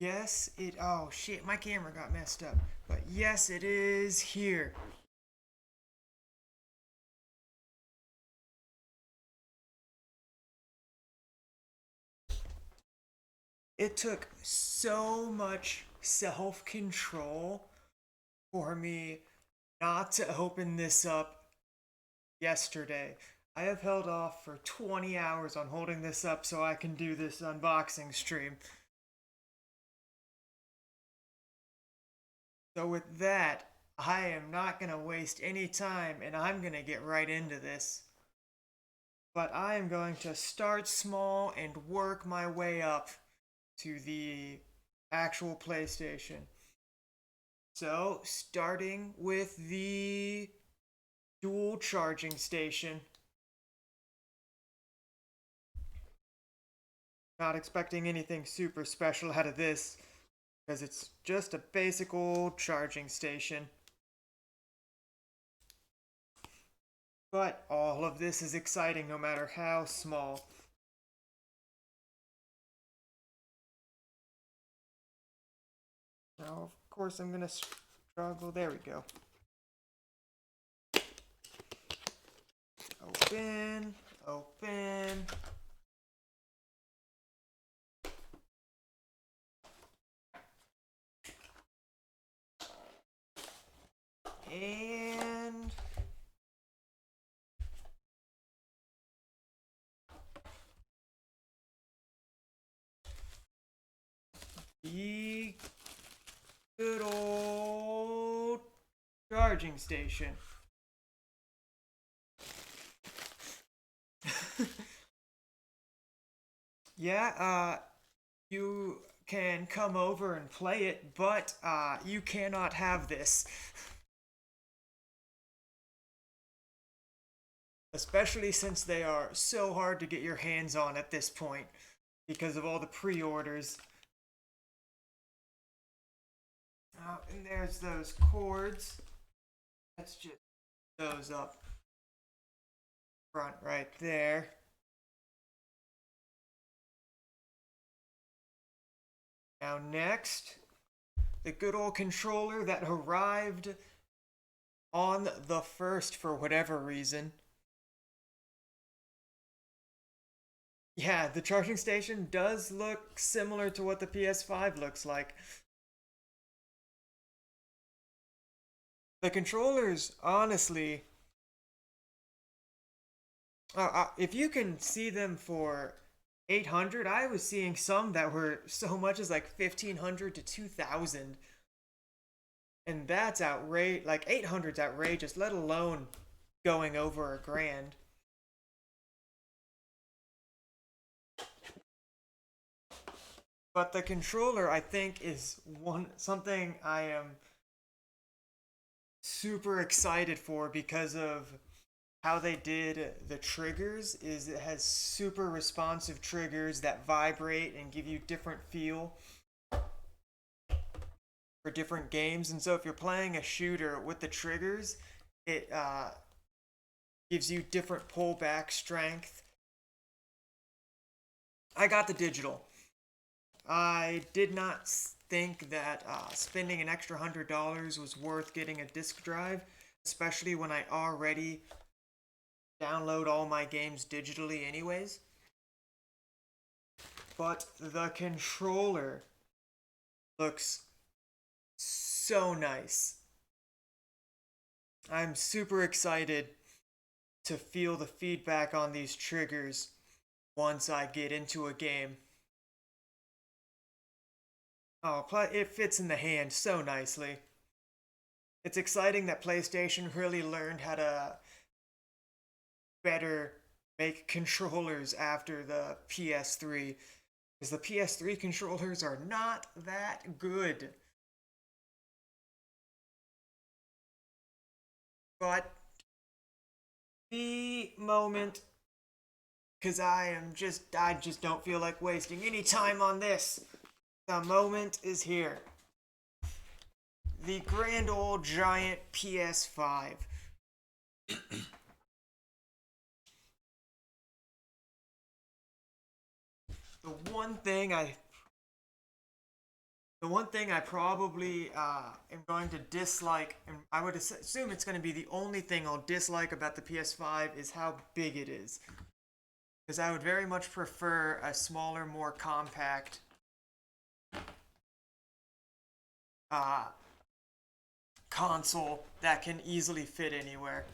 Yes, oh shit, my camera got messed up. But yes, it is here. It took so much self control for me not to open this up yesterday. I have held off for 20 hours on holding this up so I can do this unboxing stream. So, with that, I am not going to waste any time and I'm going to get right into this. But I am going to start small and work my way up to the actual PlayStation. So, starting with the dual charging station. Not expecting anything super special out of this, because it's just a basic old charging station. But all of this is exciting no matter how small. Now, of course, I'm gonna struggle. There we go. Open, open. And the good old charging station. Yeah, you can come over and play it, but you cannot have this. Especially since they are so hard to get your hands on at this point because of all the pre-orders. And there's those cords. Let's just those up front right there. Now next, the good old controller that arrived on the first for whatever reason. Yeah, the charging station does look similar to what the PS5 looks like. The controllers, honestly, if you can see them for 800, I was seeing some that were so much as like 1500 to 2000. And that's outrageous. Like 800's outrageous, let alone going over a grand. But the controller, I think, is something I am super excited for because of how they did the triggers. Is it has super responsive triggers that vibrate and give you different feel for different games. And so if you're playing a shooter with the triggers, it gives you different pullback strength. I got the digital. I did not think that spending an extra $100 was worth getting a disc drive, especially when I already download all my games digitally anyways. But the controller looks so nice. I'm super excited to feel the feedback on these triggers once I get into a game. Oh, it fits in the hand so nicely. It's exciting that PlayStation really learned how to better make controllers after the PS3, because the PS3 controllers are not that good. But the moment, because I just don't feel like wasting any time on this. The moment is here. The grand old giant PS5. The one thing I The one thing I probably am going to dislike, and I would assume it's going to be the only thing I'll dislike about the PS5, is how big it is. Because I would very much prefer a smaller, more compact uh, console that can easily fit anywhere.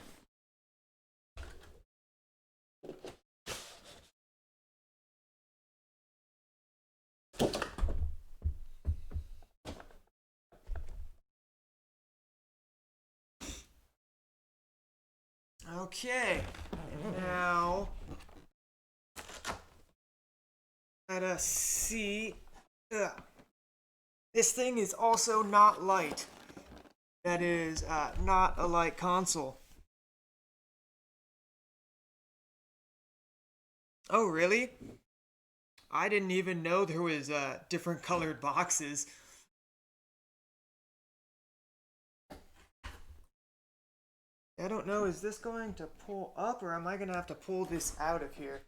Okay, now let us see. Ugh. This thing is also not light. That is not a light console. Oh, really? I didn't even know there was different colored boxes. I don't know, is this going to pull up or am I going to have to pull this out of here?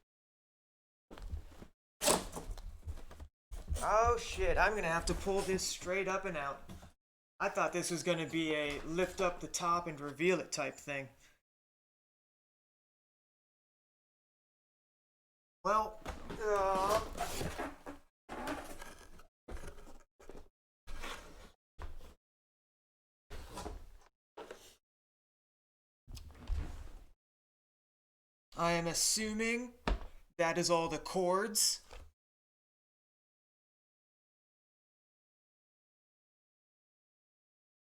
Oh shit, I'm going to have to pull this straight up and out. I thought this was going to be a lift up the top and reveal it type thing. Well, I am assuming that is all the cords.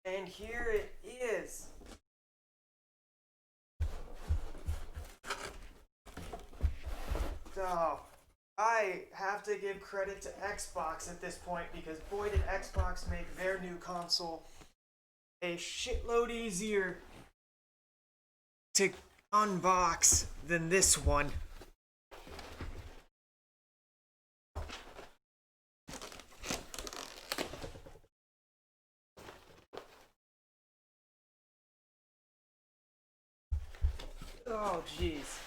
And here it is. So, I have to give credit to Xbox at this point because boy did Xbox make their new console a shitload easier to unbox than this one. Oh, jeez.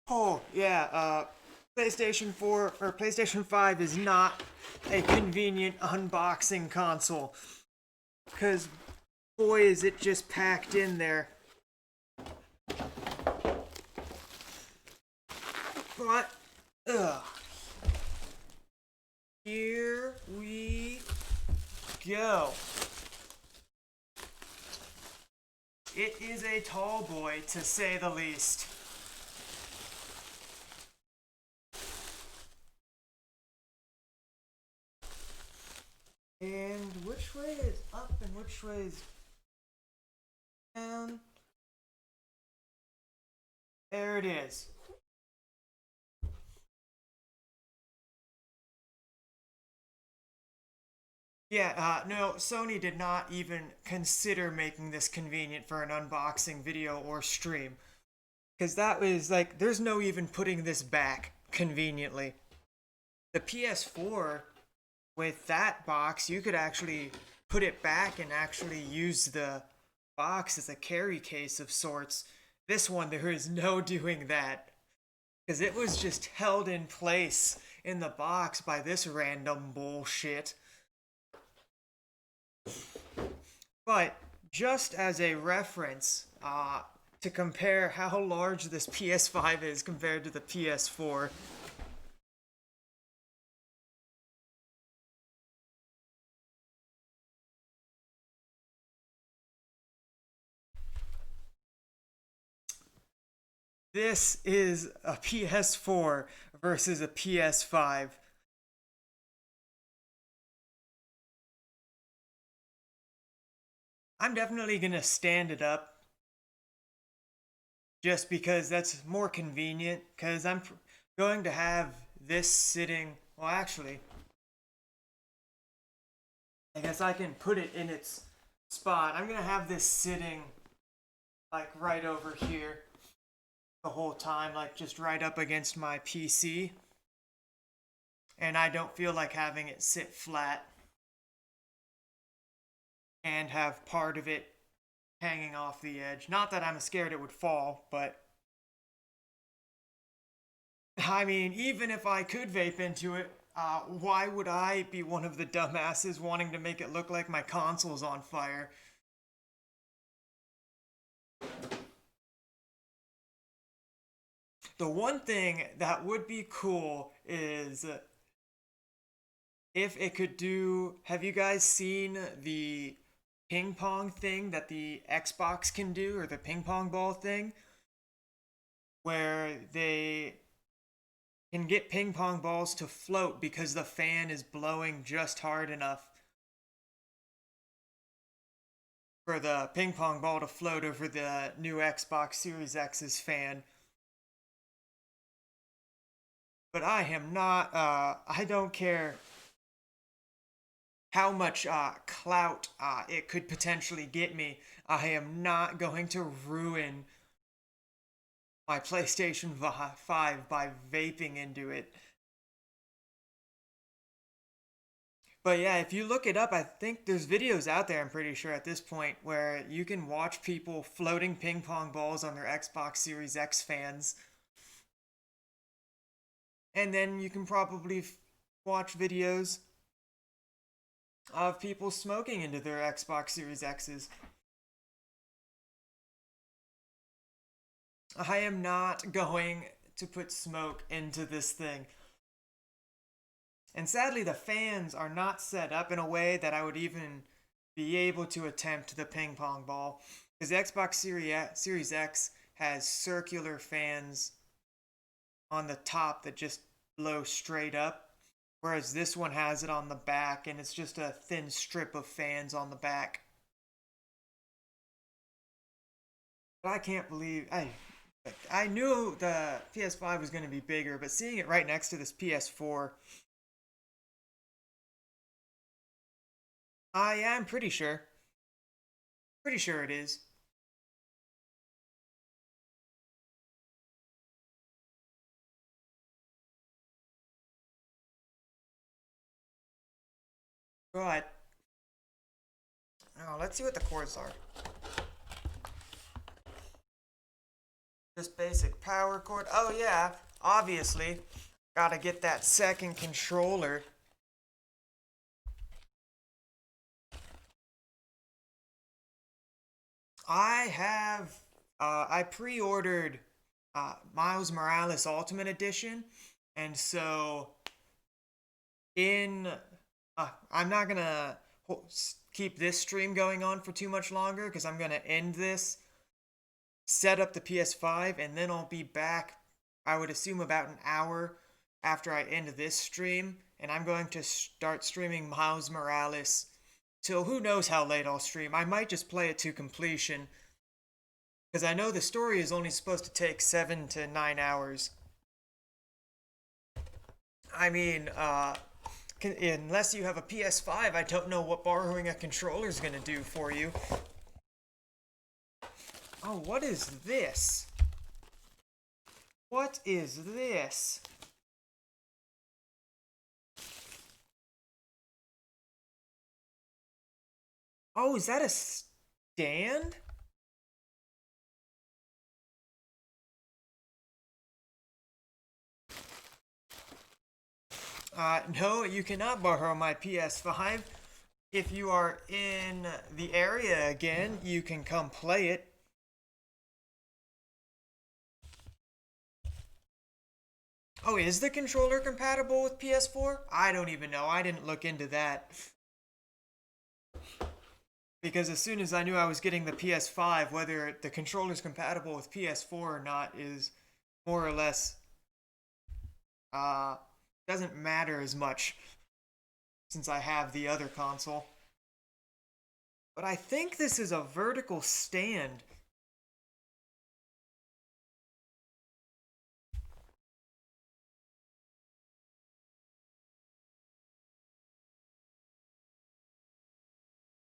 Oh, yeah, PlayStation 4 or PlayStation 5 is not a convenient unboxing console. Because, boy, is it just packed in there. But, ugh. Here we go. It is a tall boy, to say the least. And which way is up and which way is down? There it is. Yeah, no, Sony did not even consider making this convenient for an unboxing video or stream. Because that was like, there's no even putting this back conveniently. The PS4, with that box, you could actually put it back and actually use the box as a carry case of sorts. This one, there is no doing that. Because it was just held in place in the box by this random bullshit. But just as a reference, to compare how large this PS5 is compared to the PS4, this is a PS4 versus a PS5. I'm definitely gonna stand it up just because that's more convenient. Because I'm going to have this sitting. Well, actually, I guess I can put it in its spot. I'm gonna have this sitting like right over here the whole time, like just right up against my PC. And I don't feel like having it sit flat and have part of it hanging off the edge. Not that I'm scared it would fall, but I mean, even if I could vape into it, why would I be one of the dumbasses wanting to make it look like my console's on fire? The one thing that would be cool is if it could do. Have you guys seen the ping pong thing that the Xbox can do, or the ping pong ball thing, where they can get ping pong balls to float because the fan is blowing just hard enough for the ping pong ball to float over the new Xbox Series X's fan. But I am not, I don't care how much clout it could potentially get me. I am not going to ruin my PlayStation 5 by vaping into it. But yeah, if you look it up, I think there's videos out there, I'm pretty sure at this point, where you can watch people floating ping pong balls on their Xbox Series X fans. And then you can probably watch videos of people smoking into their Xbox Series X's. I am not going to put smoke into this thing. And sadly, the fans are not set up in a way that I would even be able to attempt the ping pong ball. Because the Xbox Series X has circular fans on the top that just blow straight up. Whereas this one has it on the back, and it's just a thin strip of fans on the back. But I can't believe I knew the PS5 was going to be bigger, but seeing it right next to this PS4, I am pretty sure. Pretty sure it is. But oh, let's see what the cords are. Just basic power cord. Oh yeah, obviously, gotta get that second controller. I have, I pre-ordered Miles Morales Ultimate Edition, and so in, I'm not gonna keep this stream going on for too much longer because I'm gonna end this, set up the PS5, and then I'll be back, I would assume about an hour after I end this stream, and I'm going to start streaming Miles Morales till who knows how late I'll stream. I might just play it to completion, because I know the story is only supposed to take 7 to 9 hours. I mean, unless you have a PS5, I don't know what borrowing a controller is going to do for you. Oh, what is this? What is this? Oh, is that a stand? No, you cannot borrow my PS5. If you are in the area again, you can come play it. Oh, is the controller compatible with PS4? I don't even know. I didn't look into that. Because as soon as I knew I was getting the PS5, whether the controller is compatible with PS4 or not is more or less uh doesn't matter as much since I have the other console. But I think this is a vertical stand.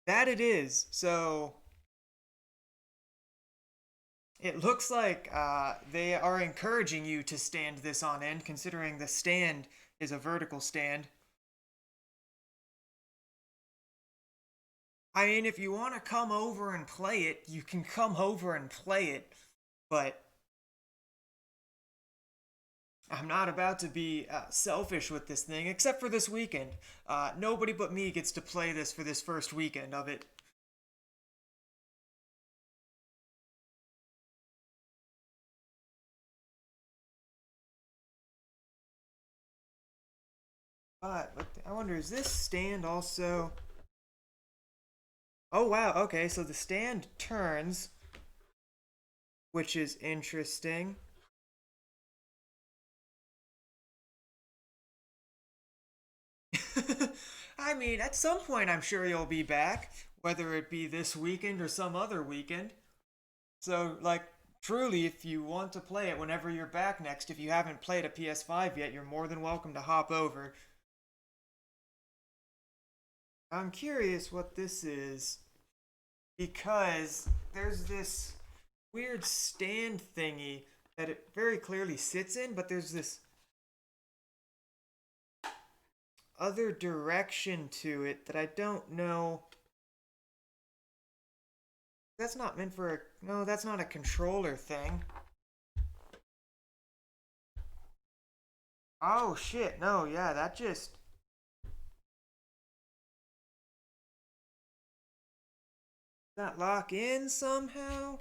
That it is. So it looks like they are encouraging you to stand this on end, considering the stand is a vertical stand. I mean, if you want to come over and play it, you can come over and play it, but I'm not about to be selfish with this thing, except for this weekend. Nobody but me gets to play this for this first weekend of it. But I wonder, is this stand also... Oh wow, okay, so the stand turns, which is interesting. I mean, at some point I'm sure you'll be back, whether it be this weekend or some other weekend. So, like, truly, if you want to play it whenever you're back next, if you haven't played a PS5 yet, you're more than welcome to hop over. I'm curious what this is because there's this weird stand thingy that it very clearly sits in, but there's this other direction to it that I don't know. That's not meant for a... No, that's not a controller thing. Oh shit, no, yeah, that just... That lock in somehow?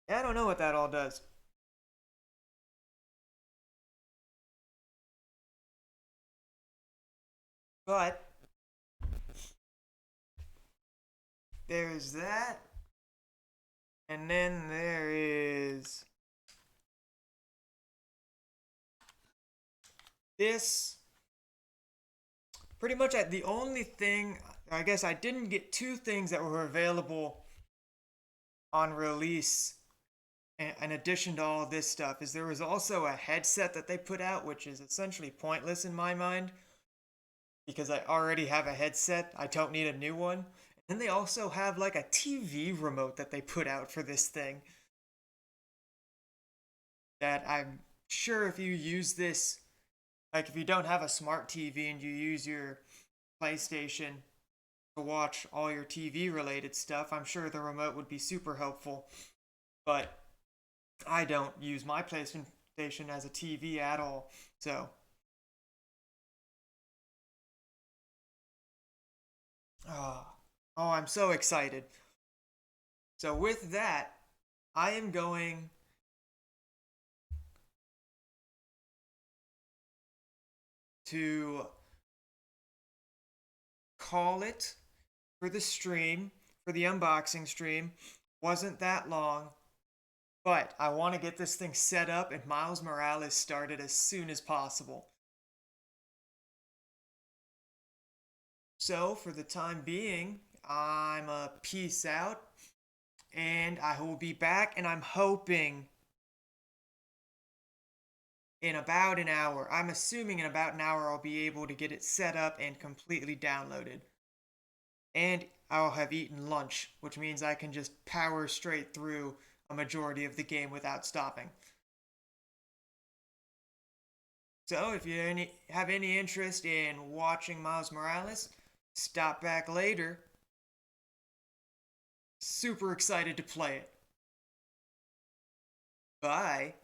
Yeah, I don't know what that all does. But there's that. And then there is this. Pretty much the only thing, I guess I didn't get two things that were available on release in addition to all this stuff is there was also a headset that they put out, which is essentially pointless in my mind because I already have a headset. I don't need a new one. And they also have like a TV remote that they put out for this thing that I'm sure if you use this, like if you don't have a smart TV and you use your PlayStation to watch all your TV related stuff, I'm sure the remote would be super helpful. But I don't use my PlayStation as a TV at all. So, oh, oh, I'm so excited. So, with that, I am going to call it for the stream, for the unboxing stream. Wasn't that long, but I want to get this thing set up and Miles Morales started as soon as possible. So, for the time being, I'm a peace out and I will be back and I'm hoping in about an hour. I'm assuming in about an hour I'll be able to get it set up and completely downloaded. And I'll have eaten lunch, which means I can just power straight through a majority of the game without stopping. So if you have any interest in watching Miles Morales, stop back later. Super excited to play it. Bye.